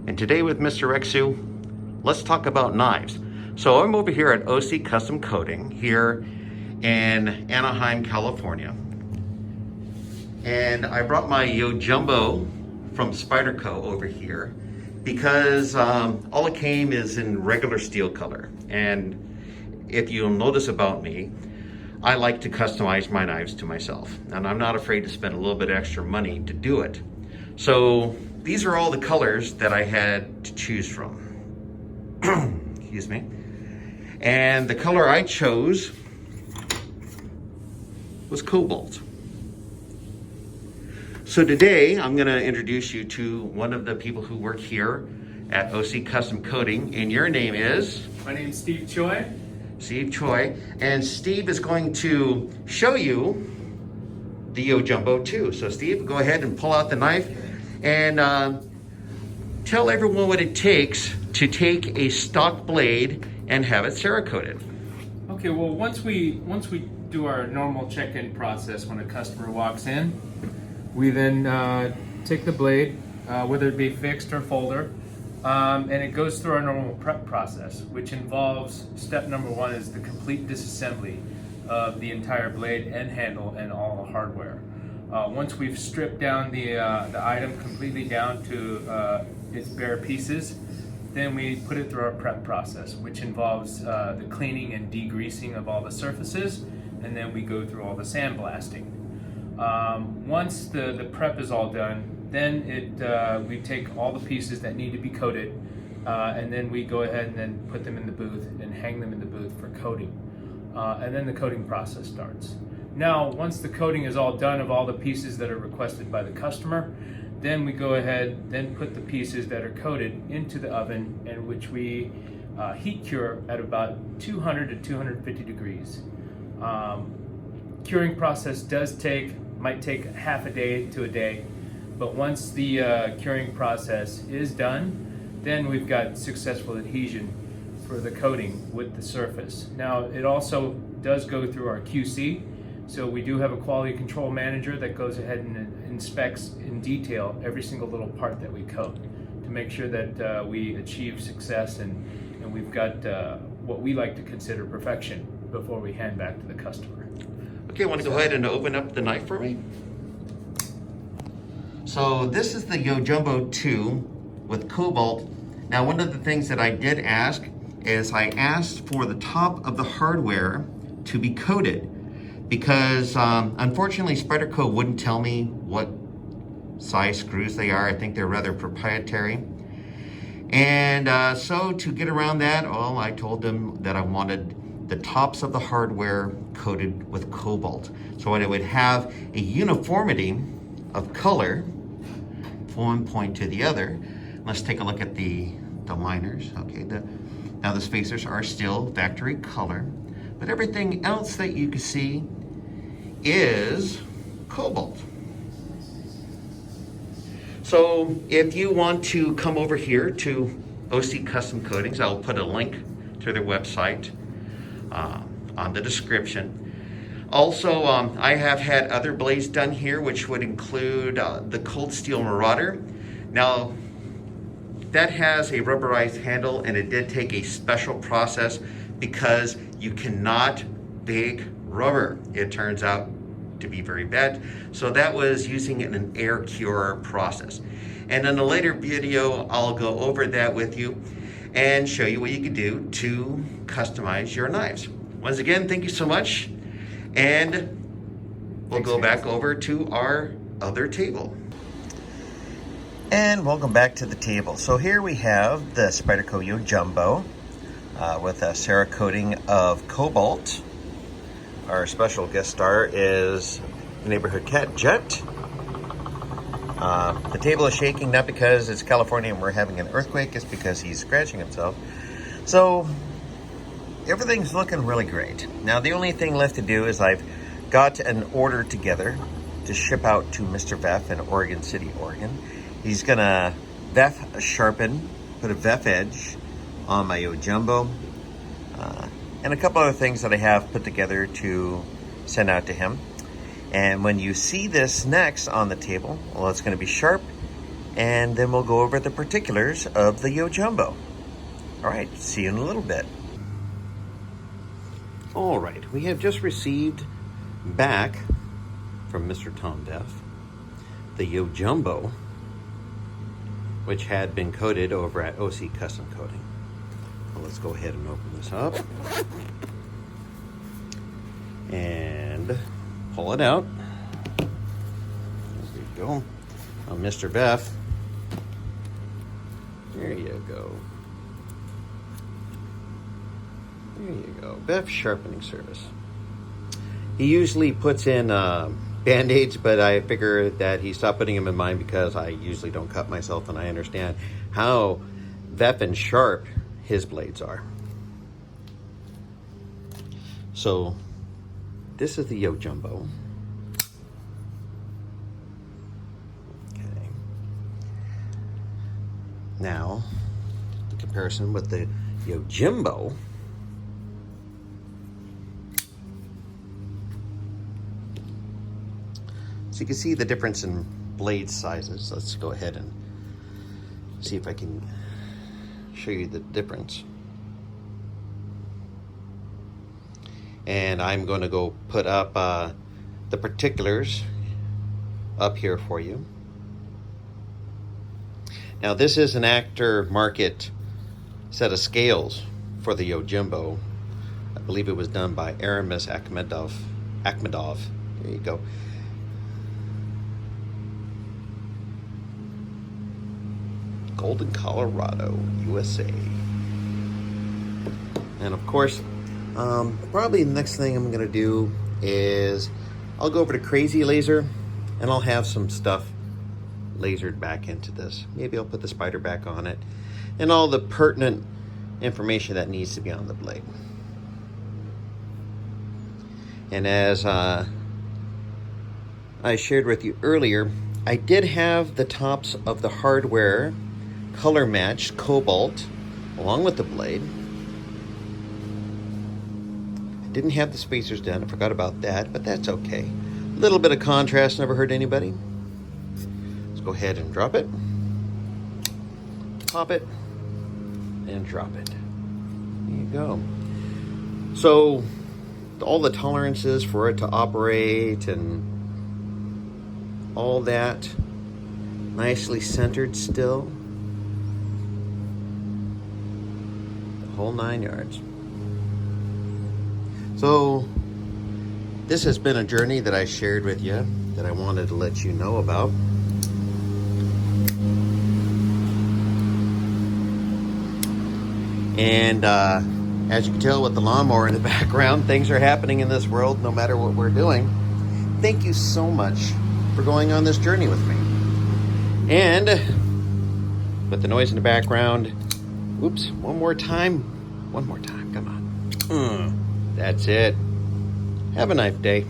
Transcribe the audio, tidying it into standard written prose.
And today with Mr. Rexu, let's talk about knives. So I'm over here at OC Custom Coating here in Anaheim, California. And I brought my Yojumbo from Spyderco over here because all it came is in regular steel color. And if you'll notice about me, I like to customize my knives to myself. And I'm not afraid to spend a little bit extra money to do it. So these are all the colors that I had to choose from. Excuse me. And the color I chose was cobalt. So today I'm going to introduce you to one of the people who work here at OC Custom Coating, and your name is? My name is Steve Choi. Steve Choi, and Steve is going to show you the Yojumbo too. So Steve, go ahead and pull out the knife and tell everyone what it takes to take a stock blade and have it Cerakoted. Okay, well once we do our normal check-in process when a customer walks in, we then take the blade, whether it be fixed or folder, and it goes through our normal prep process, which involves step number one is the complete disassembly of the entire blade and handle and all the hardware. Once we've stripped down the item completely down to its bare pieces, then we put it through our prep process, which involves the cleaning and degreasing of all the surfaces, and then we go through all the sandblasting. Once the prep is all done, then we take all the pieces that need to be coated, and then we go ahead and then put them in the booth and hang them in the booth for coating. And then the coating process starts. Now, once the coating is all done of all the pieces that are requested by the customer, then we go ahead, then put the pieces that are coated into the oven, in which we heat cure at about 200 to 250 degrees. Curing process might take half a day to a day, but once the curing process is done, then we've got successful adhesion for the coating with the surface. Now, it also does go through our QC, so we do have a quality control manager that goes ahead and inspects in detail every single little part that we coat to make sure that we achieve success and we've got what we like to consider perfection before we hand back to the customer. Okay, want to go ahead and open up the knife for me? So this is the Yojumbo 2 with cobalt. Now, one of the things that I did ask is I asked for the top of the hardware to be coated because unfortunately Spyderco wouldn't tell me what size screws they are. I think they're rather proprietary. And so to get around that, well, I told them that I wanted the tops of the hardware coated with cobalt, so it would have a uniformity of color from one point to the other. Let's take a look at the liners. Okay, now the spacers are still factory color, but everything else that you can see is cobalt. So if you want to come over here to OC Custom Coatings, I'll put a link to their website on the description. Also, I have had other blades done here, which would include the Cold Steel Marauder. Now, that has a rubberized handle, and it did take a special process because you cannot bake rubber. It turns out to be very bad. So that was using an air cure process. And in a later video, I'll go over that with you and show you what you can do to customize your knives. Once again, thank you so much. And we'll go back over to our other table. And welcome back to the table. So here we have the Spyderco Yojumbo with a Cerakoting of cobalt. Our special guest star is neighborhood cat Jet. The table is shaking not because it's California and we're having an earthquake, it's because he's scratching himself. So everything's looking really great. Now the only thing left to do is I've got an order together to ship out to Mr. Veff in Oregon City, Oregon. He's gonna Veff sharpen, put a Veff edge on my Yojumbo, and a couple other things that I have put together to send out to him. And when you see this next on the table, well, it's going to be sharp and then we'll go over the particulars of the Yojumbo. All right, see you in a little bit. All right, we have just received back from Mr. Tom Duff the Yojumbo, which had been coated over at OC Custom Coating. Well, let's go ahead and open this up and pull it out. There we go. Oh, Mr. Beff. There you go. There you go. Beff Sharpening Service. He usually puts in Band-Aids, but I figure that he stopped putting them in mine because I usually don't cut myself, and I understand how Beff and sharp his blades are. So this is the Yojumbo. Okay. Now, the comparison with the Yojumbo. So you can see the difference in blade sizes. Let's go ahead and see if I can show you the difference. And I'm going to go put up the particulars up here for you. Now this is an aftermarket set of scales for the Yojumbo. I believe it was done by Aramis Akhmedov. There you go. Golden, Colorado, USA. And of course, probably the next thing I'm gonna do is I'll go over to Crazy Laser and I'll have some stuff lasered back into this. Maybe I'll put the spider back on it and all the pertinent information that needs to be on the blade. And as I shared with you earlier, I did have the tops of the hardware color matched cobalt along with the blade. I didn't have the spacers done. I forgot about that, but that's okay. A little bit of contrast never hurt anybody. Let's go ahead and drop it, pop it, and drop it. There you go. So all the tolerances for it to operate and all that nicely centered still. Whole 9 yards. So this has been a journey that I shared with you that I wanted to let you know about. And as you can tell with the lawnmower in the background, things are happening in this world no matter what we're doing. Thank you so much for going on this journey with me. And with the noise in the background, oops, one more time, come on. That's it. Have a nice day.